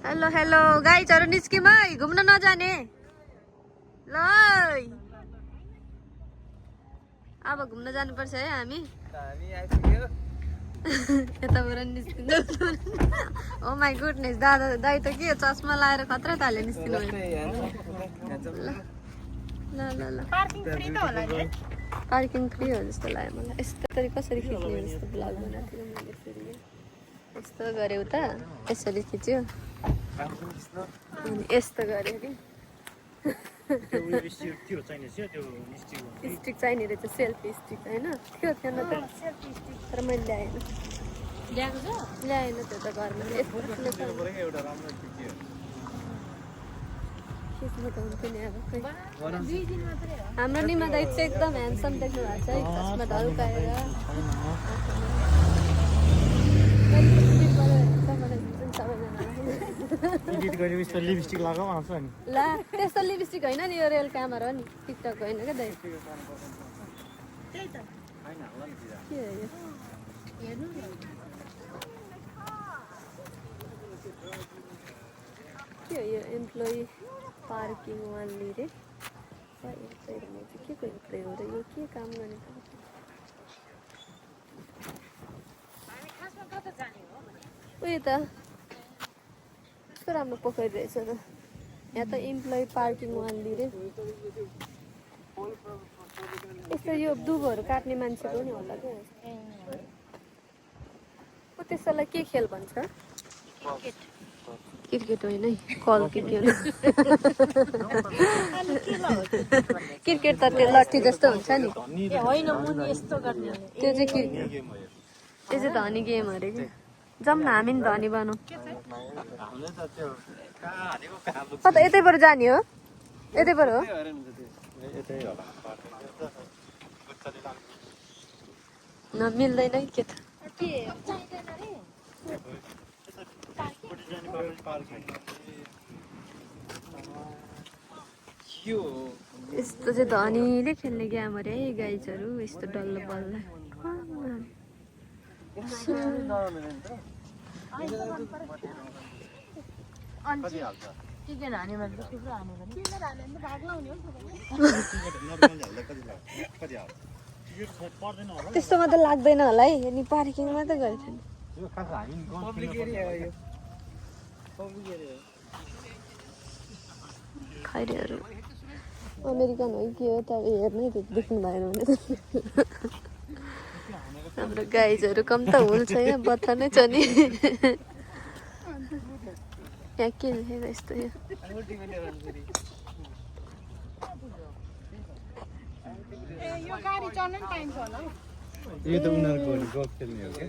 Hello hello गाइजहरु निस्किम है घुम्न नजाने ल अब घुम्न जानुपर्छ है हामी यताबाट निस्किँदै ओ माई गुडनेस दादा दाइ त के चस्मा लाएर खतरा ताले निस्किनु ल ल ल पार्किङ फ्री त होला नि पार्किङ फ्री हो जस्तो लाग्यो मलाई यस्तो कसरी खिच्ने जस्तो ब्लग बनाएको थिएँ मैले फेरि यस्तो गर्यो त यसरी खिच्यो अनि यस्तो गर्यो नि स्टिक चाहिने रहेछ सेल्फी स्टिक होइन थियो थिएन त तर मैले ल्याएन त्यो त घरमा खिच्नु त हुन्थ्यो नि अब हाम्रो निमा दाइ चाहिँ एकदम ह्यान्डसम देख्नु भएको छ है चस्मा ढल्काएर लिपस्टिक लगाऊ आउँछ नि ला त्यस्तो लिपस्टिक होइन नि यो रेल क्यामेरा हो नि टिकटक होइन क्या दाइ त्यही त के हो यो हेर्नु के हो यो एम्प्लोइ पार्किङ वानली रे के को एम्प्लोइ हो र यो के काम गर्ने उयो त कस्तो राम्रो पोखरी रहेछ त यहाँ त इम्प्लोइ पार्किङ वानली रे यस्तो यो दुबोहरू काट्ने मान्छेको नि होला क्या त्यसलाई के खेल भन्छ क्रिकेट होइन है कल क्रिकेट क्रिकेट त त्यो लट्ठी जस्तो हुन्छ नि होइन मुनि यस्तो गर्ने त्यो चाहिँ क्रिकेट त्यो चाहिँ धनी गेम अरे कि जाउँ न हामी नि धनी बनाऊ कता यतैबाट जाने हो यतैबाट हो न मिल्दैन के त यस्तो चाहिँ धनीले खेल्ने गेम अरे है गाइजहरू यस्तो डल्लो बल्ल त्यस्तोमा त लाग्दैन होला है अनि पार्किङमा त गर्थ्यो खैरेहरू अमेरिकन हो के हो त हेर्नै त देख्नु भएन भने त हाम्रो गाइजहरू कम त हुन्छ यहाँ बत्ता नै छ नि यहाँ के लेखेको यस्तो यो यो गाडी चढ्न नि पाइन्छ होला हौ यो त उनीहरूको गफ खेल्ने हो क्या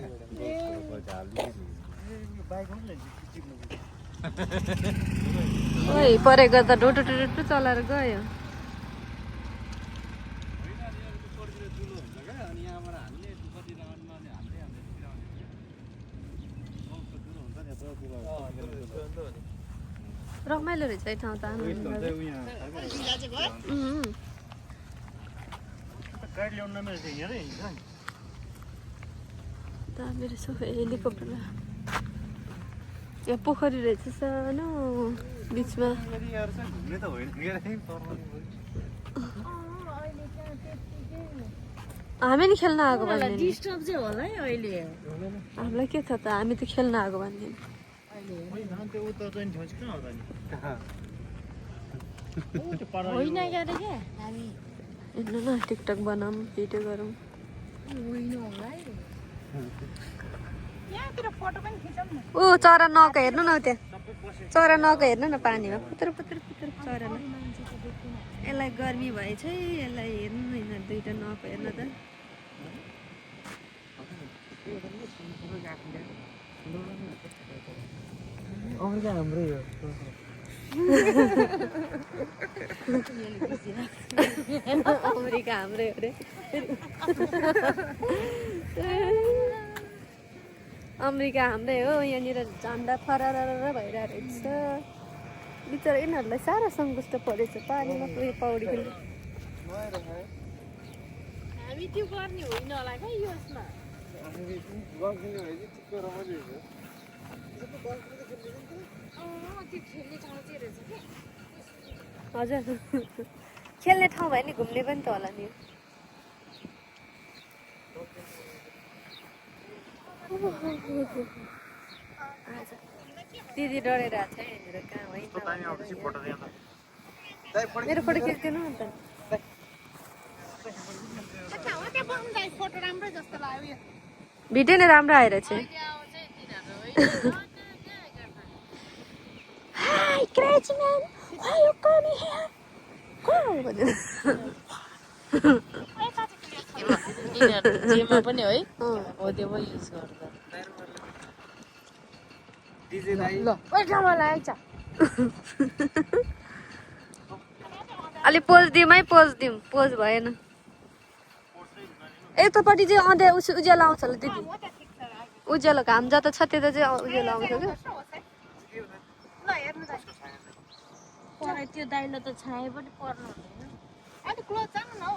ओइ परे गर्दा डोटो टुटु चलाएर गयो रमाइलो रहेछ है ठाउँ त दामी रहेछ हेलिकप्टर यहाँ पोखरी रहेछ सानो बिचमा हामी नि खेल्न आएको भन्ने डिस्टर्ब चाहिँ होला है अहिले हामीलाई के छ त हामी त खेल्न आएको भन्ने होइन गरे क्या हामी हेर्नु न टिकटक बनाऊँ भिडियो गरौँ होइन होला है यहाँतिर फोटो पनि खिचौँ न ऊ चरा नौका हेर्नु न त्यहाँ चरा नौका हेर्नु न पानीमा पुत्र पुत्र पुत्र चरा न यसलाई गर्मी भएछ है यसलाई हेर्नु न यिनीहरू दुइटा नौका हेर्नु त हाम्रै हो अमेरिका हाम्रै हो रे अमेरिका हाम्रै हो यहाँनिर झन्डा फरार भइरहेको रहेछ बिचरा यिनीहरूलाई साह्रो सङ्कुष्ट परेछ पानीमा पुगे पौडी खेल्नु हामी त्यो गर्ने होइन होला क्या यसमा हजुर खेल्ने ठाउँ भयो नि घुम्ने पनि त होला नि दिदी डरेर आएको छ यहाँनिर कहाँ होइन मेरो फोटो खिचिदिनु अन्त फोटो राम्रो जस्तो लाग्यो भिडियो नै राम्रो आएर चाहिँ Hi, Crashman! Why you coming here? Go! जेमा पनि है हो त्यो पनि युज गर्दा ल ओइ ठाउँमा लागेको छ अलि पोज दिउँ है पोज भएन यतापट्टि चाहिँ अँध्यारो उज्यालो आउँछ होला दिदी उज्यालो घाम जता छ त्यता चाहिँ उज्यालो आउँछ क्या पर त्यो दाइलो त छाया पनि पर्नु हुँदैन अलिक क्लोज जानु न हौ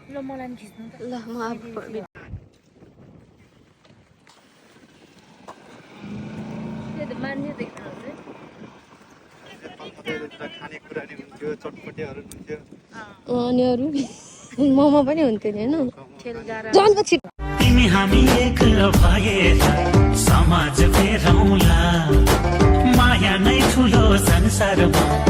ल मलाई पनि खिच्नु त ल म अब त्यो त मान्ने देख्नु खानेकुराहरू हुन्थ्यो चटपटेहरू हुन्थ्यो अनि अरू मोमो पनि हुन्थ्यो नि होइन झन् पछि तिमी हामी एक भएर समाज फेरौँला माया नै ठुलो संसारमा